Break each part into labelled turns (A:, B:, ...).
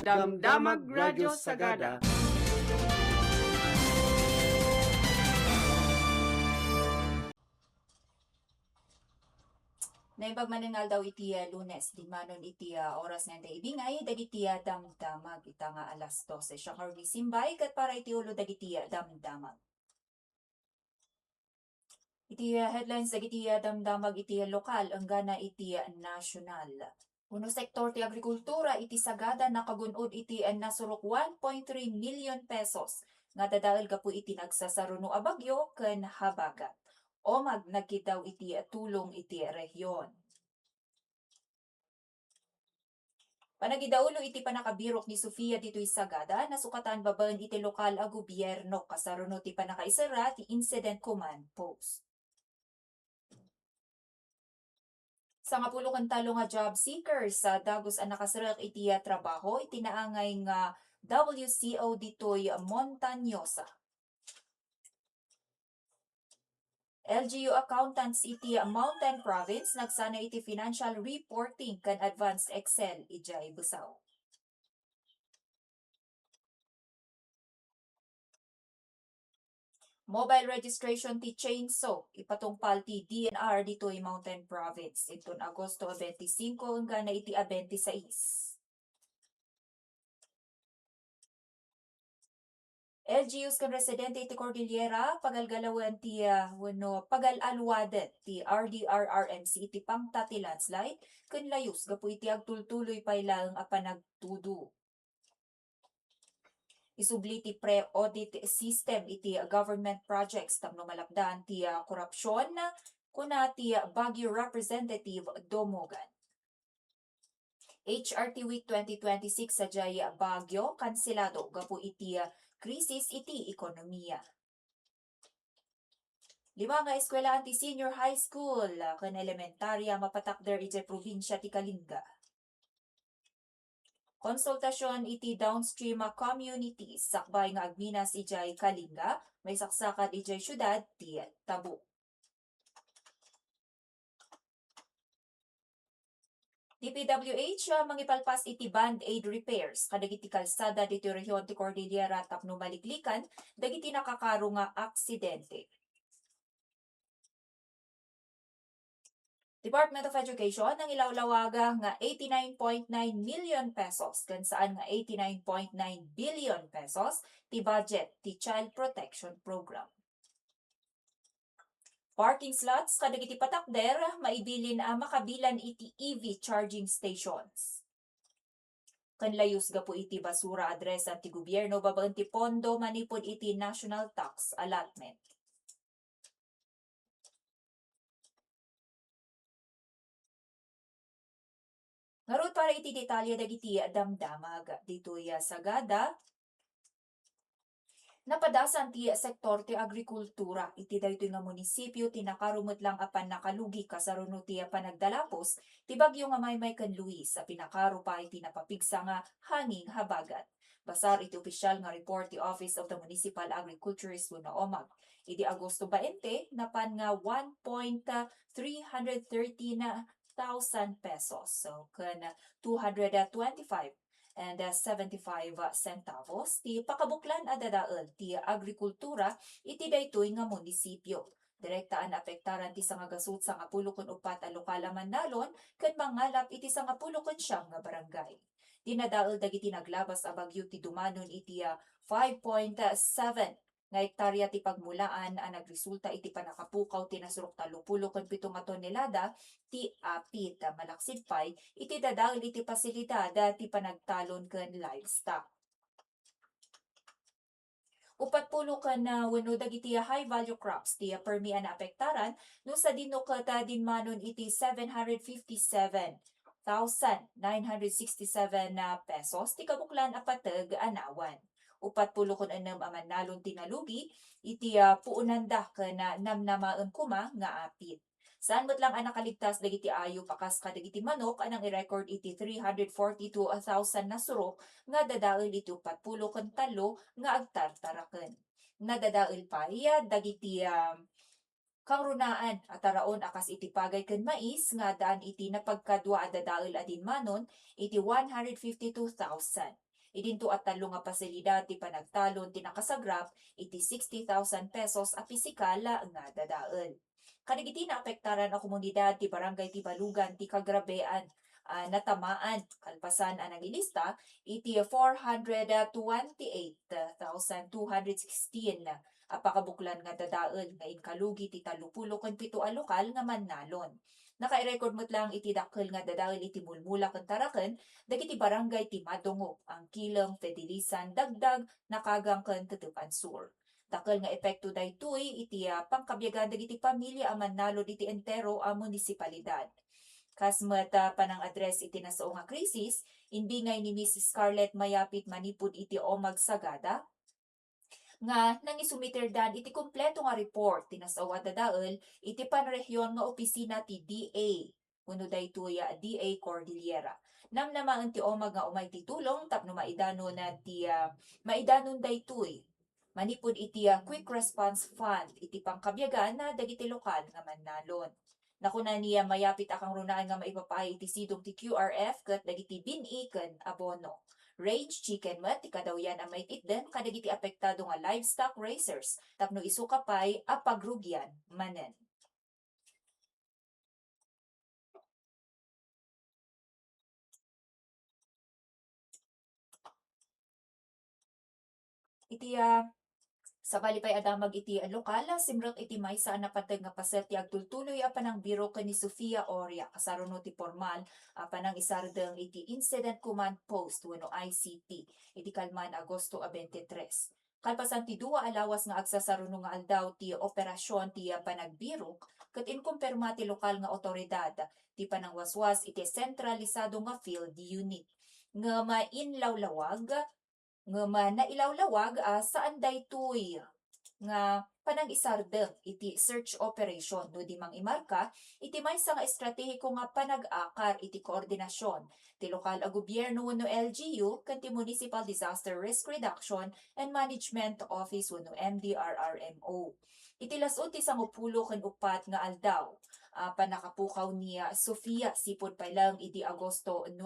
A: Damdamag Radyo Sagada.
B: Naipagmaningal daw iti Lunes, di manon iti oras nga ibingay, dagiti damdamag ita nga alas 12. Siya karni simbay, kat para iti ulo dagiti damdamag. Iti headlines dagiti damdamag iti lokal, ang gana iti national. Uno sektor ti agrikultura iti sagada nakagunod iti nasurok 1.3 million pesos. Nga dadael gapu iti nagsasaruno a bagyo ken habagat. O nagkitaw iti tulong iti rehiyon. Panagidaulo iti panakabirok ni Sofia dito'y sagada, nasukatan babaen iti lokal a gobyerno kasaruno ti panakaisara ti Incident Command Post. Sa nga pulo talo nga job seekers sa dagos ang nakasarek iti trabaho, itinaangay nga WCO dito'y Montañosa. LGU accountants iti Mountain Province nagsana iti financial reporting kan advanced Excel ijay Busaw. Mobile registration ti chainsaw ipatungpal ti DNR dito'y Mountain Province itun Agosto 25 hanggang na iti 26. LGUs kan residente iti Cordillera, pagalgalawan ti pagalalwadet ti RDRRMC iti pangta ti landslide, ken layus gapu iti agtultuloy pailang a panagtudu. Isubli ti pre-audit system iti government projects tapno malapdaan ti korupsyon kuna ti Baguio Representative Domogan. HRT Week 2026 sa Jaya Baguio, kansilado gapu iti krisis iti ekonomiya. 5 nga eskwelahan ti senior high school ken elementarya mapatakder iti probinsya ti Kalinga. Konsultasyon iti downstream communities sakbay nga agminas ijay Kalinga, may saksakan ijay syudad ti Tabu. DPWH mangipalpas iti band aid repairs kadagiti kalsada diti rehiyon ti Cordillera tapno maliklikan dagiti nakakaro nga aksidente. Department of Education ang ilawlawaga nga 89.9 million pesos kan saan nga 89.9 billion pesos ti budget ti Child Protection Program. Parking slots kadagiti patakder maibilin makabilan iti EV charging stations. Kanlayus gapu iti basura adresa ti gobyerno babaen ti pondo manipod iti national tax allotment. Ngarud para iti detalye dagiti damdamag ditoy sagada. Napadasan ti sektor ti agrikultura iti daytoy nga munisipyo ti nakarumot lang apan nakalugi kasaruno ti panagdalapos ti bagyo nga Maymay ken Luis a pinakaro pa iti napapigsa nga hanging habagat. Basar iti opisyal nga report ti Office of the Municipal Agriculturist wenno OMAG. Iti Agosto 20 napan nga 1.313 thousand pesos. So ken 225 and 75 centavos ti pakabuklan a dadael ti agrikultura iti daytoy nga munisipyo. Direktaan apektaran ti sangagasut sa 14 a lokal a Manalon ken mangalap iti 19 nga barangay. Dinadael dagiti naglabas a bagyo ti dumanon iti 5.7 nga hektarya ti pagmulaan a nagresulta iti panakapukaw ti nasurok 37 nga tonelada ti apit malaksid pay iti dadael iti pasilidad ti panagtalon ken livestock. 40 ken wenno dagiti high value crops ti permian na apektaran no sa dinukot dinmanon iti 757,967 pesos ti kabuklan a pateg anawan. 40 ken 6 a Manalon tinalugi iti puunanda ken namnamaen kuma nga apit. Saan mo't lang ang nakaligtas dagiti ayo pakas kadagiti manok anang i-record iti 342,000 na surok nga dadael iti 40 ken 3 nga agtartaraken. Nadadael pa dagiti kangrunaan at taraon akas iti pagay ken mais nga daan iti napagkadwa a dadael adinmanon iti 152,000. Idinto at talo nga pasilidad ti panagtalon ti nakasagrap iti 60,000 pesos a pisikal nga dadael. Kadagiti na apektaran a komunidad ti barangay ti Balugan ti Kagrabean natamaan kalpasan ang ilista iti 428,216 apakabuklan nga dadael nga inkalugi ti 37 a lokal nga mannalon. Naka-record mo't lang iti dakkel nga dadael iti Mulmula ken Taraken dagiti barangay ti Madungog, ang Kileng, Fedilisan, Dagdag, Nakagang ken Tutupan Sur. Dakkel nga epekto daytoy iti pangkabyagan dagiti pamilya a mannalon iti entero a munisipalidad. Kasmet panang address iti nasao nga krisis, inbingay ni Mrs. Scarlett Mayapit manipud iti Omag Sagada, nga nangisumiterdan iti kompleto nga report tinasao a dadael iti panrehyon nga opisina ti DA wenno daytoy DA Cordillera. Namnamaan ti Omag nga umay ti tulong tapno maidanon na ti maidanon daytoy manipud iti Quick Response Fund iti pangkabyagan na dagiti lokal nga mannalon. Nakuna niya mayapit akang runaan nga maipapaay iti sidong ti QRF ket dagiti bini ken abono. Range chicken mat ti kadawyan ang maititden kadagiti apektado nga livestock raisers tapno isuka pay a pagrugyan manen. Iti sabali pay adamag iti lokal simrek iti maysa a napateg nga paset ti agtultuloy a panang biro ken ni Sofia Oria kasaruno ti formal panang isardeng iti Incident Command Post wenno ICP iti kalman Agosto 23. Kalpasan ti dua alawas nga agsasaruno nga aldaw ti operasyon ti panagbirok ket inkumpirma ti lokal nga otoridad ti panangwaswas iti sentralisado nga field unit nga mainlawlawag nga nailawlawag saan daytoy nga panag-isardeng iti search operation no di mang imarka iti maysa nga estratehiko nga panag-akar iti koordinasyon ti lokal a gobyerno wenno LGU ken ti Municipal Disaster Risk Reduction and Management Office wenno MDRRMO. Iti lasod ti 10 ken 4 nga aldaw panakapukaw niya Sofia sipod pa lang iti Agosto 9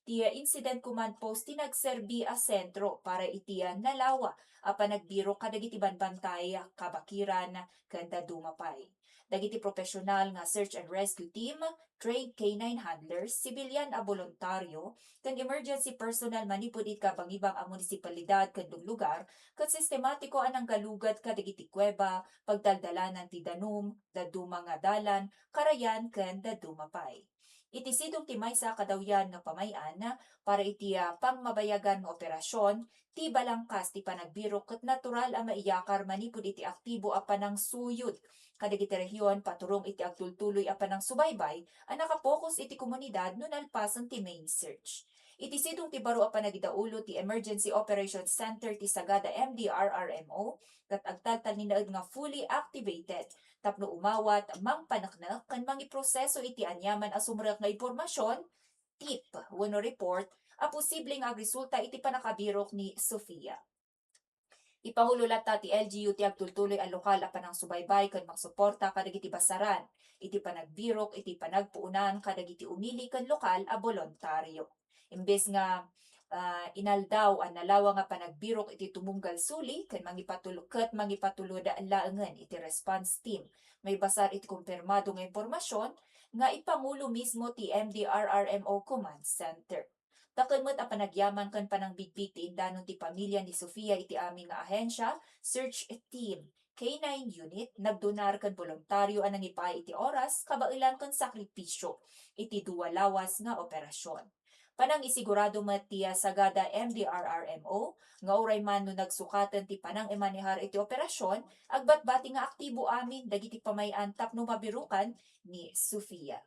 B: ti Incident Command Post ti nagserbi a sentro para iti nalawa panagbiro kadagiti banbantay kabakiran ken dumapay. Dagiti profesional nga search and rescue team, trained K9 handlers, sibilyan a voluntaryo, ken emergency personnel manipud it kabangibang a munisipalidad ken lugar, ket sistematiko anang galugad kadagiti kuweba, pagdaldalanan ti danum, daduma nga dalan, karayan ken dadumapay. Iti sidong ti maysa kadawyan nga pamayan para iti pangmabayagan nga operasyon ti balangkas ti panagbiro ket natural a maiyakar manipud iti aktibo a panang suyod kadagiti rehiyon paturong iti agtultuloy a panang subaybay a nakapokus iti komunidad no nalpasan ti main search. Iti sidong ti baro a panagidaulo ti Emergency Operations Center ti Sagada MDRRMO ket agtaltal ni naed nga fully activated tapno umawat mangpanaknak kan mangiproseso iti anyaman a sumrek nga impormasyon tip wenno report a posibleng agresulta iti panakabirok ni Sofia. Ipahululata ti LGU ti agtultuloy a lokal a panang subaybay ken magsuporta kadagiti basaran iti panagbirok iti panagpuunan kadagiti umili ken lokal a boluntaryo. Imbes nga inaldaw ang nalawa nga panagbirok iti tumunggal suli ken mangipatulod laengen iti response team. May basar iti kumpirmado nga impormasyon nga ipangulo mismo ti MDRRMO Command Center. Dakkel met a panagyaman ken panangbigbig ti indanon ti pamilya ni Sofia iti aming nga ahensya, search team, K9 unit, nagdonar ken voluntaryo anang ipay iti oras, kabailan ken sakripisyo iti duwa lawas nga operasyon. Panang isigurado met ti Sagada MDRRMO nga uray man no nagsukaten ti panang imanihar iti operasyon agbatbati nga aktibo amin dagiti pamayan tapno mabirukan ni Sofia.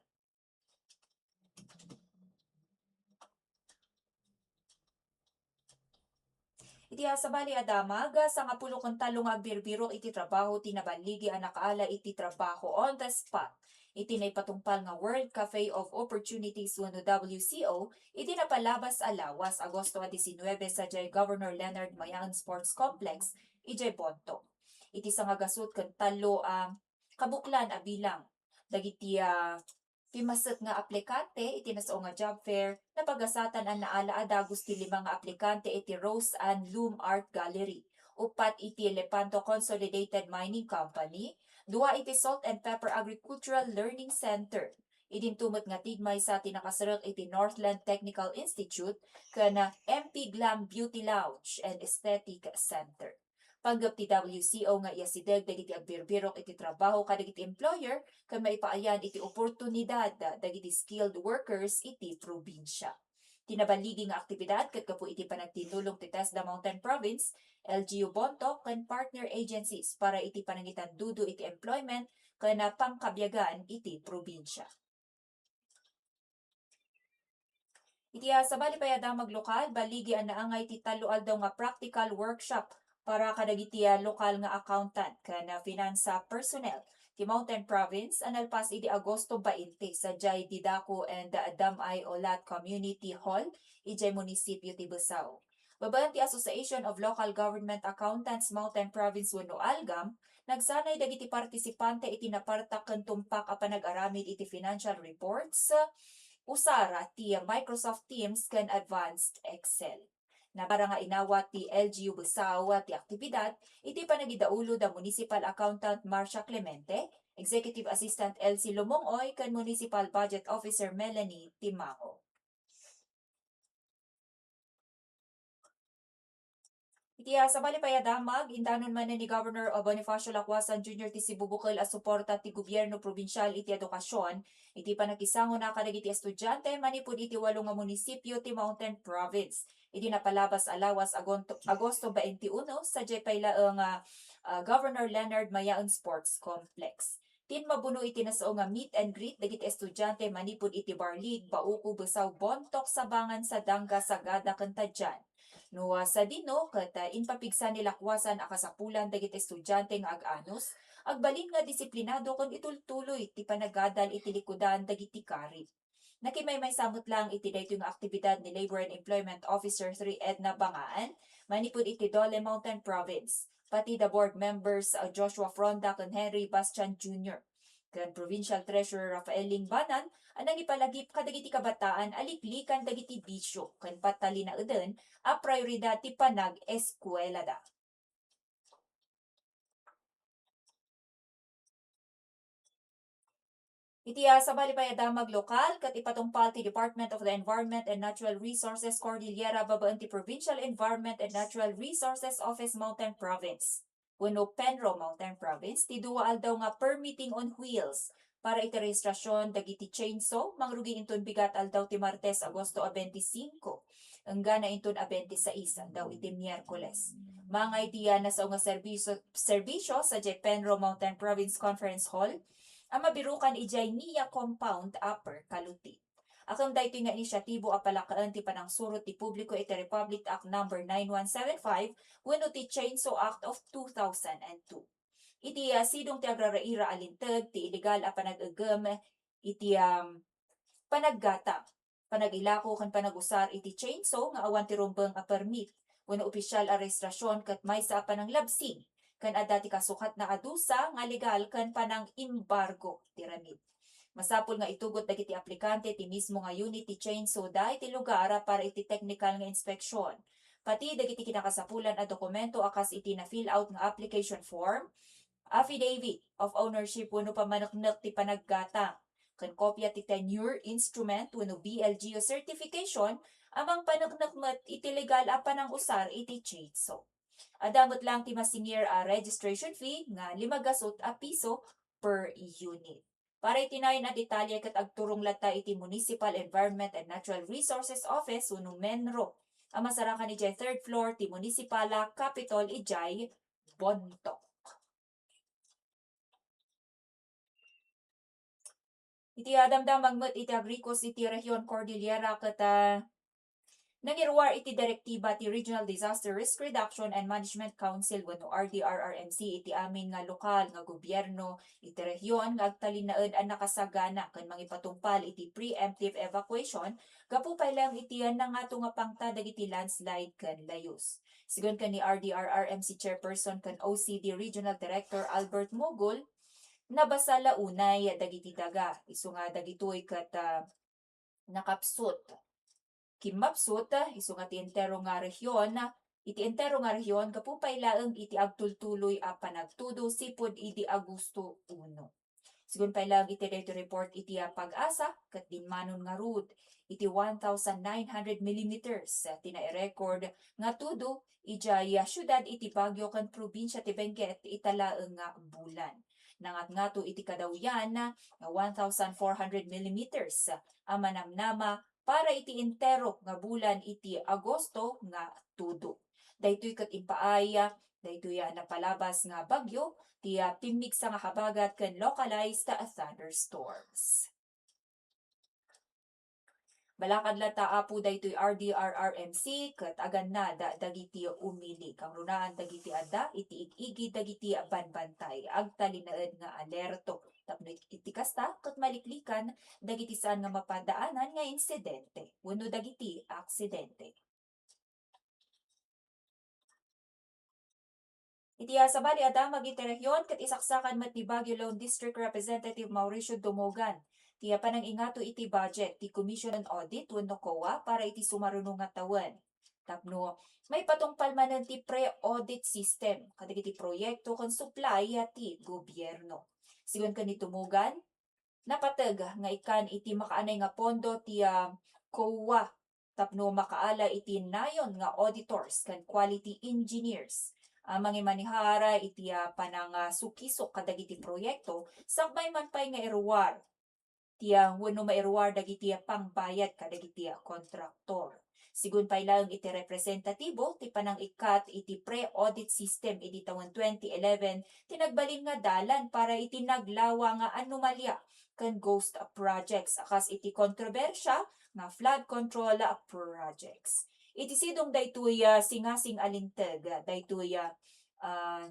B: Iti sabali adamag sa nga pulo ken talo nga agbirbiro iti trabaho ti nabaligi a nakaala iti trabaho on the spot. Iti naipatungpal nga World Cafe of Opportunities wenno WCO iti napalabas alawas Agosto 19 sa Jay Governor Leonard Mayan Sports Complex ijay Bonto. Iti nga gasut ken talo ang kabuklan a bilang dagiti Pimaset nga aplikante iti nasao nga job fair na pagasatan ang naalaada gusti 5 nga aplikante iti Rose and Loom Art Gallery. Upat iti Lepanto Consolidated Mining Company, 2 iti Salt and Pepper Agricultural Learning Center. Idintumot nga tigmay sa tinakasarek iti Northland Technical Institute kana MP Glam Beauty Lounge and Aesthetic Center. Panggap ti WCO nga iya sideg dagiti agbirbirok iti trabaho kadagiti employer kan maipaayan iti oportunidad dagiti skilled workers iti probinsya. Tinabaligi nga aktibidad ket kapu iti panagtinulong ti TESDA Mountain Province, LGU Bontoc ken partner agencies para iti panangitan dudo iti employment ken pangkabyagan iti probinsya. Iti sa bali payada maglokal, baligi ang naangay ti talual daw nga practical workshop para kadagiti lokal nga accountant kana finansa personnel. Ti Mountain Province analpas idi Agosto 20 sa Jay Didaco and Damay Olat Community Hall, ijay munisipyo ti Besao. Babayan ti Association of Local Government Accountants Mountain Province wenno ALGAM, nagsanay dagiti partisipante iti napartak ken tumpak a panag-aramid iti financial reports, usara ti Microsoft Teams ken Advanced Excel. Nabara nga inawat ti LGU Besao ti aktibidad iti panagidaulo da Municipal Accountant Marcia Clemente, Executive Assistant Elsie Lumongoy ken Municipal Budget Officer Melanie Timango. Iti sa bali payadamag, indanon man ni Governor Bonifacio Lacwasan Jr. ti sibubukol a suporta ti gobyerno probinsyal iti edukasyon, iti panakisango na kadagiti estudyante manipud iti 8 nga munisipyo ti Mountain Province. Iti napalabas alawas Agosto 21 sa Jepaylaeng Governor Leonard Mayaon Sports Complex. Tin mabuno iti nasao nga meet and greet dagiti estudyante manipud iti Barlig, Bauco, Besao, Bontoc, Sabangan, Sadanga, Sagada, ken Tadjan. No sa dino ket inpapigsa ni Lacwasan a kasapulan dagiti estudyante nga ag-anos, agbalin nga disiplinado kon itultuloy ti panagadal iti likudan dagiti karit. Nakimay samot lang iti daytoy nga aktibidad ni Labor and Employment Officer 3 Edna Bangaan, manipud iti Dole Mountain Province, pati the board members Joshua Fronda ken Henry Bastian Jr. ken Provincial Treasurer Rafael Lingbanan, anang ipalagip kadagiti kabataan aliklikan dagiti bisyo ken patalinaeden a prioridad ti panag-eskwela da. Iti sa bali payadamag lokal kat ipatungpal ti Department of the Environment and Natural Resources Cordillera babaan ti Provincial Environment and Natural Resources Office Mountain Province. Wenno Penro Mountain Province ti duwa aldaw nga permitting on wheels para iti rehistrasyon dagiti chainsaw mangrugi inton bigat aldaw ti Martes Agosto 25 enggana inton 26 aldaw iti Miyerkules. Mga iti nasa nga serbisyo sa Penro Mountain Province Conference Hall ang mabirukan ijay niya compound upper Kaluti. Akam dayto nga inisyatibo apalakaan ti panangsurot ti publiko iti Republic Act No. 9175 wenno ti Chainsaw Act of 2002. Iti sidong ti agraraira alintag ti illegal a panag-agem iti panaggata, panagilako kan panagusar iti chainsaw nga awan ti rumbeng a permit wenno opisyal a rehistrasyon ket maysa a pananglabsing kan adda ti kasukat na adusa nga legal kan panang embargo ti ramid. Masapol nga itugot dagiti aplikante ti mismo nga unit ti chainsaw da iti lugar para iti technical nga inspeksyon. Pati dagiti kinakasapulan a dokumento akas iti na fill out nga application form, affidavit of ownership wenno pamaneknek ti panaggata, kan kopya ti tenure instrument wenno BLGO certification amang paneknek met iti legal a panangusar iti chainsaw. Adamot lang ti masingir a registration fee nga 5 piso per unit. Para itinayon na detalye kat agturong lata iti Municipal Environment and Natural Resources Office wenno MENRO. Ang masarakan ni 3rd floor ti Municipala Capitol ijay Bontoc. Iti adamdamag met iti agrikos iti Region Cordillera ket nangirwar iti direktiba ti Regional Disaster Risk Reduction and Management Council wenno RDRRMC iti amin nga lokal nga gobyerno iti rehiyon nga agtalinaed ang nakasagana ken mangipatungpal iti preemptive evacuation gapu paylang iti nangato nga pangta dagiti landslide ken layos. Sigon kan ni RDRRMC Chairperson ken OCD Regional Director Albert Mogul, nabasa launay dagiti daga. Isu nga dagitoy ket nakapsut. Kimapsut isu nga ti entero nga rehiyon iti entero nga rehiyon kapupay laeng iti agtultuloy a panagtudo sipud iti Agosto 1. Sigun pay lang iti daytoy report iti Pag-asa ket dinmanon nga rud iti 1,900 millimeters tina-record nga tudo ijay syudad iti Baguio ken probinsya ti Benguet italaeng nga bulan. Nangat nga to iti kadawyan nga 1,400 millimeters a manamnama para iti entero nga bulan iti Agosto nga tudo. Daytoy ket impaay daytoy napalabas nga bagyo ti pimigsa nga habagat ken localized thunderstorms. Balakad lata apo daytoy RDRRMC ket aganna dagiti umili kang runaan dagiti adda iti igigi dagiti banbantay agtalinaed nga alerto tapno iti kasta ket maliklikan dagiti saan nga mapadaanan nga insidente wenno dagiti aksidente. Iti sabali adamag iti rehiyon ket isaksakan met ni Baguio Lone District Representative Mauricio Dumogan. Tiya panang ingato iti budget ti Commission on Audit wenno COA para iti sumarunong nga tawen. Tapno may patungpal manen ti pre-audit system kadagiti proyekto ken supply ti gobyerno. Sigon ken ni Dumogan napateg nga ikan iti makaanay nga pondo ti COA tapno makaala iti nayon nga auditors ken quality engineers. Mangimanihara iti panang sukisok kadagiti proyekto sakbay man pay nga iruwar tiya wenno mairuwar dagiti pangbayad kadagiti kontraktor. Sigun pay lang iti representatibo ti panang ikat iti pre-audit system iti taon 2011 tinagbalin nga dalan para iti naglawa nga anomalya ken ghost projects akas iti kontrobersya nga flood control projects. Iti sidong daytoy singasing alinteg daytoy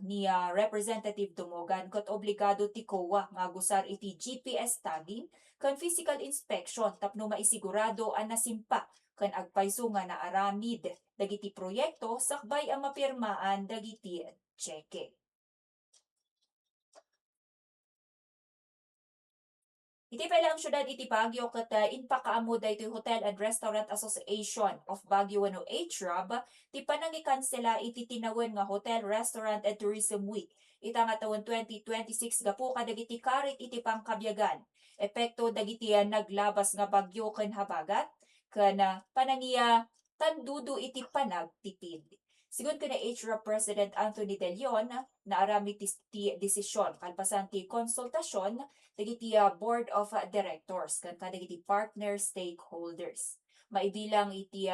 B: ni Representative Dumogan ket obligado ti COA nga gusar iti GPS tagging ken physical inspection tapno maisigurado ang nasimpa ken agpayso nga naaramid dagiti proyekto sakbay ang mapirmaan dagiti cheque. Iti pala ang syudad iti Baguio ket inpakaammo daytoy Hotel and Restaurant Association of Baguio wenno HRAB ti panangikansela iti tinawen nga Hotel, Restaurant and Tourism Week. Ita nga taon 2026 gapu kadagiti karit iti pangkabyagan. Epekto dagiti naglabas nga bagyo ken habagat ken panangiya tandudo iti panagtipid. Sigun kana HRAB President Anthony De Leon naarami ti desisyon kalpasan ti konsultasyon dagiti Board of Directors ken kadagiti partner stakeholders. Maibilang iti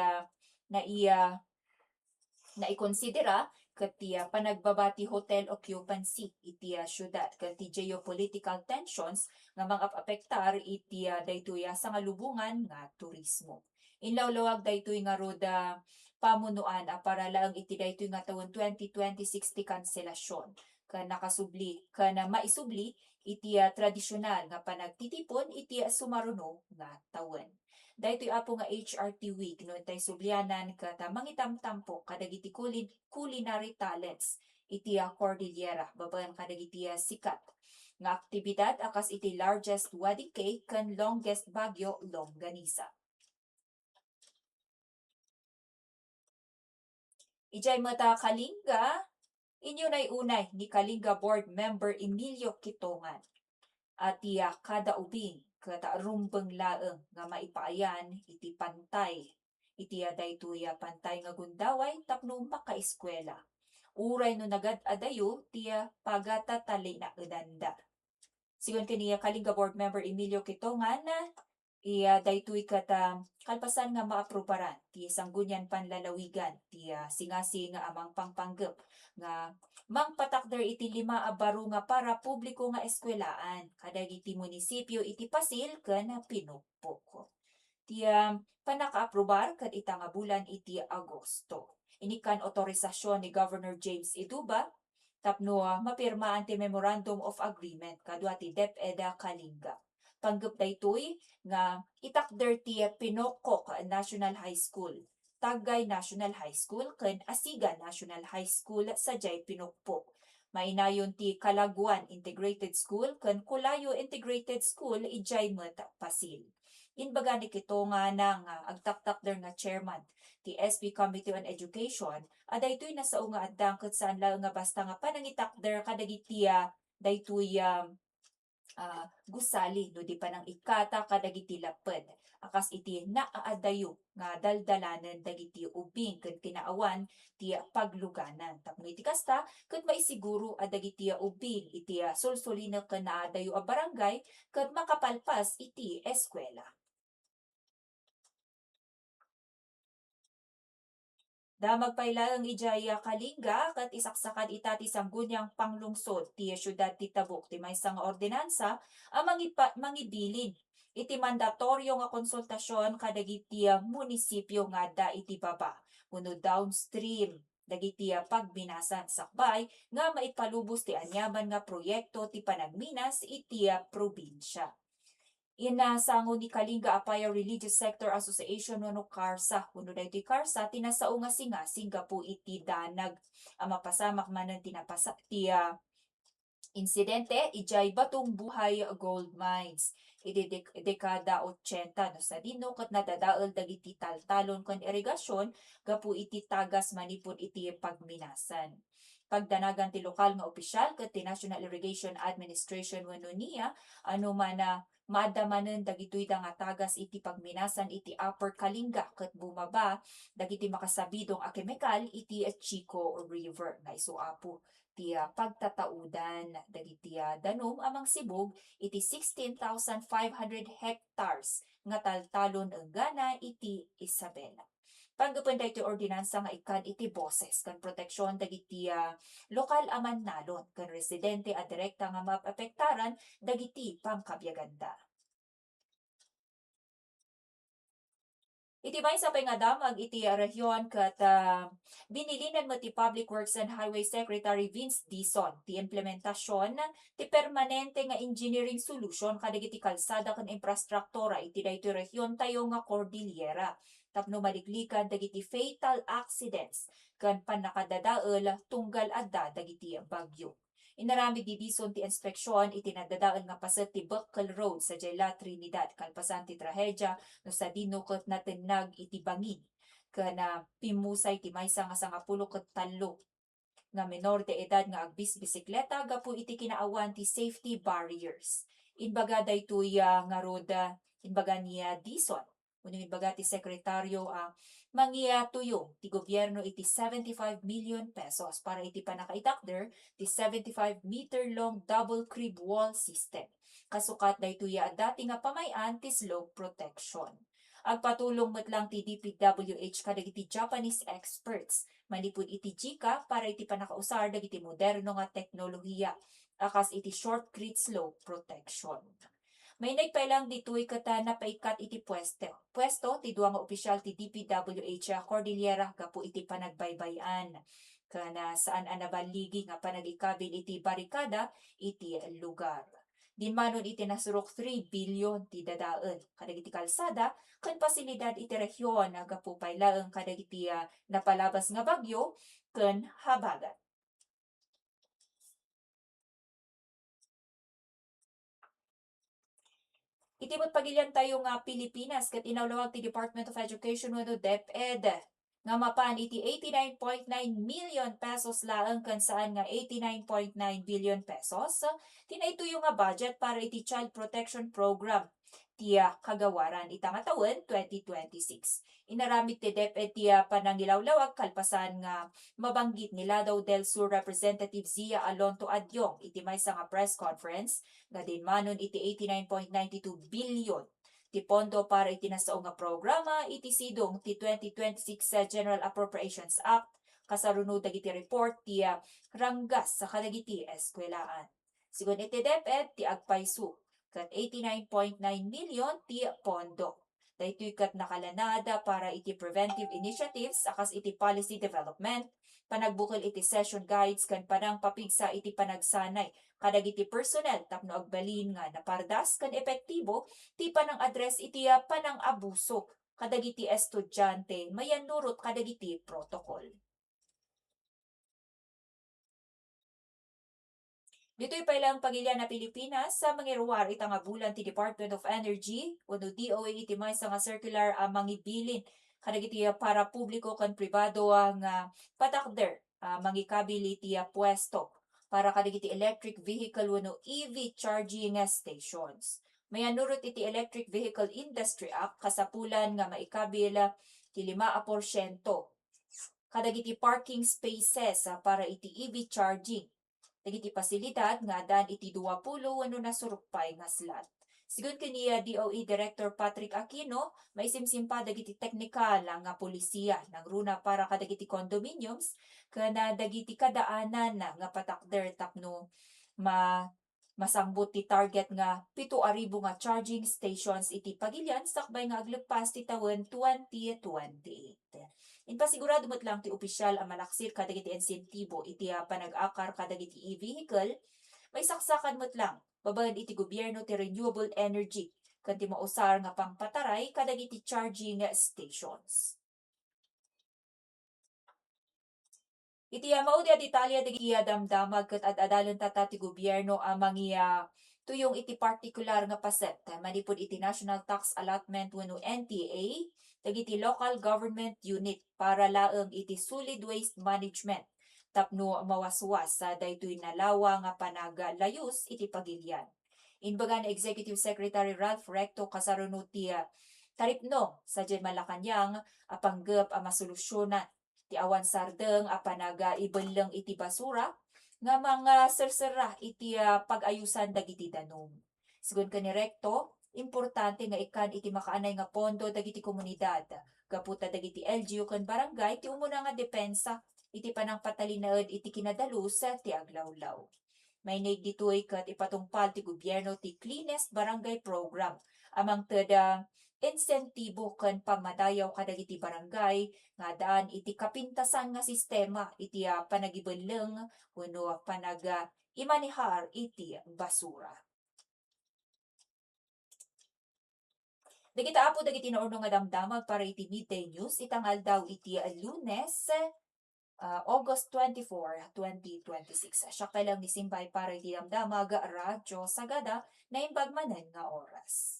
B: naikonsidera ket ti panagbabati hotel occupancy iti syudad ket ti geopolitical tensions nga mangapektar iti daytoy sangalubungan nga turismo. Inlawlawag daytoy nga roda pamunuan para lang iti daytoy nga taon 2026 ti kanselasyon ken nakasubli ken maisubli iti tradisyonal nga panagtitipon iti sumaruno nga tawen. Daytoy apo nga HRT Week no tay sublianan ket mangitamtampo kadagiti culinary talents iti Cordillera babaen kadagiti sikat nga aktibidad akas iti largest wedding cake ken longest Baguio longganisa. Ijay mata Kalinga, inyo nay unay ni Kalinga Board Member Emilio Kitongan. At kada ubing kata rumbeng laeng nga maipaayan iti pantay. Iti daytoy pantay nga gundaway tapno makaeskwela. Uray no nagad adayo tiya pagata tali na edanda. Sigon kaniya Kalinga Board Member Emilio Kitongan daytoy kata kalpasan nga maaprubaran ti sanggunyan panlalawigan ti singasi nga amang pangpanggep nga mangpatakder iti 5 baro nga para publiko nga eskwelaan kadagiti munisipyo iti Pasil ken Pinupok. Ti panakaaprobar ket ita nga bulan iti Agosto. Inikan otorisasyon ni Governor James Iduba tapno mapirmaan ti Memorandum of Agreement kadua ti DepEd Kalinga. Panggep daytoy nga itakder ti Pinokok National High School, Tagay National High School ken Asiga National High School sa Pinukpok. Mainayon ti Kalaguan Integrated School ken Kulayo Integrated School ijay met pasil. Inbaga ni kito nga nang agtaktak der nga chairman ti SB Committee on Education, daytoy nasao nga addang ket saan lang nga basta nga panangitak der kadagiti daytoy gusali no di pa nang ikata kadagiti laped. Akas iti naaadayo nga daldalanen dagiti ubing ken kinaawan ti pagluganan. Tapno iti kasta ket maisiguro dagiti ubing iti sulsulina ken naadayo a barangay ket makapalpas iti eskwela. Damag pailaeng ijaya Kalinga ket isaksakan ita ti sanggunyang panglungsod ti syudad ti Tabuk ti maysa nga ordinansa ang mangibilin iti mandatoryo nga konsultasyon kadagiti munisipyo nga adda iti baba wenno downstream dagiti pagbinasan sakbay nga maipalubos ti anyaman nga proyekto ti panagminas iti probinsya. Inasango ni Kalinga Apaya Religious Sector Association wenno KARSA. Kuno daytoy KARSA tinasao nga singasing gapu iti danag mapasamak manen ti insidente ijay Batong Buhay Gold Mines. Iti dekada 80 no sa dino ket nadadael dagiti taltalon ken irigasyon gapu iti tagas manipud iti pagminasan. Pagdanagan ti lokal nga opisyal ket ti National Irrigation Administration wenno NIA ano man maadamanen dagitoy nga tagas iti pagminasan iti Upper Kalinga ket bumaba dagiti makasabidong a kemikal iti Chico River nga isuapo ti pagtataudan dagiti danom amang sibog iti 16,500 hectares nga taltalon enggana iti Isabela. Paggapan daytoy ordinansa nga ikan iti boses kan proteksyon dagiti lokal a mannalon ken residente a direkta nga maapektaran dagiti pangkabyaganda. Iti maysa pay nga damag iti rehiyon ket binilinan mo ti Public Works and Highway Secretary Vince Dizon ti implementasyon ti permanente nga engineering solution kadagiti kalsada ken infrastruktura iti daytoy rehiyon tayo nga Cordillera tapno maliklikan dagiti fatal accidents ken panakadadael tunggal adda dagiti bagyo. Inaramid di Dizon ti inspeksyon iti nadadael nga paset ti Buckle Road sa Jela Trinidad kalpasan ti trahedya no sa dino ket natenag iti bangin kana pimusay ti maysa nga 13 nga menor de edad nga agbis-bisikleta gapu iti kinaawan ti safety barriers. Inbaga daytoy nga roda inbaga niya Dizon kuno inbaga ti sekretaryo mangiyatuyong ti gobyerno iti 75 million pesos para iti panakaitakder ti 75-meter long double crib wall system. Kasukat daytoy dati nga pamayan ti slope protection. Agpatulong met lang ti DPWH kadagiti Japanese experts manipud iti JICA para iti panakausar dagiti moderno nga teknolohiya akas iti short grid slope protection. May nagpailang ditoy kata napaikat iti pwesto ti duwa nga opisyal ti DPWH Cordillera gapu iti panagbaybayan kana saan anabaligi nga panagikabil iti barikada iti lugar. Dinmanon iti nasurok 3 bilyon ti dadael kadagiti kalsada ken pasilidad iti rehiyon gapu paylaeng kadagiti napalabas nga bagyo ken habagat. Itimot pagilyan tayo nga Pilipinas ket inawlawag ti Department of Education wenno DepEd nga mapan iti 89.9 million pesos laeng ken saan nga 89.9 billion pesos tinaytuyo nga budget para iti Child Protection Program ti kagawaran ita nga tawen 2026. Inaramid ti DepEd ti panangilawlawag kalpasan nga mabanggit ni Lanao del Sur Representative Zia Alonto Adyong iti maysa nga press conference nga dinmanon iti 89.92 billion ti pondo para iti nasao nga programa iti sidong ti 2026 General Appropriations Act kasarunod dagiti report ti ranggas sa kadagiti eskwelaan. Sigon iti DepEd ti agpayso ket 89.9 million ti pondo. Daytoy ket nakalanada para iti preventive initiatives akas iti policy development, panagbukol iti session guides ken panang papigsa iti panagsanay kadagiti personnel tapno agbalin nga napardas ken epektibo ti panang address iti panang abuso kadagiti estudyante mayan nurot kadagiti protocol. Dito'y pailang pagilya na Pilipinas sa mangiruwar ita nga bulan ti Department of Energy wenno DOE iti maysa nga circular a mangibilin kadagiti para publiko ken pribado nga patakder mangikabil iti pwesto para kadagiti electric vehicle wenno EV charging stations. Mayanurot iti Electric Vehicle Industry Act kasapulan nga maikabil ti 5% kadagiti parking spaces para iti EV charging. Dagiti pasilidad nga dan iti 20 wenno nasurupay nga slot. Sigun kaniya DOE Director Patrick Aquino, maisimsimpa dagiti teknikal nga polisiya nagruna para kadagiti condominiums kana dagiti kadaanan nga patakder tapno masangbot ti target nga 7,000 nga charging stations iti pagilyan sakbay nga aglepas ti tawen 2028. Inpasigurado mo't lang ti opisyal ang malaksir kadagiti insentibo iti panag-akar kadagiti e-vehicle, may saksakan mo't lang babaen iti gobyerno ti renewable energy kanti mausar nga pangpataray kadagiti charging stations. Iti maudi a detalye dagiti damdamag ket ad-adalan tata ti gobyerno a tuyong iti partikular nga paset manipud iti National Tax Allotment wenno NTA dagiti local government unit para laeng iti solid waste management tapno mawaswas sa daytoy nalawa nga panaglayus iti pagilyan. Inbaga na Executive Secretary Ralph Recto kasaruno ti taripno sa Malacanang apanggep a masolusyonan ti awan sardeng a panag-ibeleng iti basura nga mga sersera iti pag-ayusan dagiti danom. Sigun kani Recto, importante nga ikan iti makaanay nga pondo dagiti komunidad. Gaputa dagiti LGU ken barangay ti umuna nga depensa iti panangpatalinaed iti kinadalus ti aglawlaw. May ditoy ket ipatungpal ti gobyerno ti Cleanest Barangay Program amang teda insentibo ken pamadayaw kadagiti barangay nga daan iti kapintasan nga sistema iti panagibeleng wenno imanihar iti basura. Dagiti apo dagiti naurno nga damdamag para iti midday news itangal daw iti Lunes August 24, 2026. Siya kailang nisimbay para iti damdamag Radyo Sagada na imbagmanen nga oras.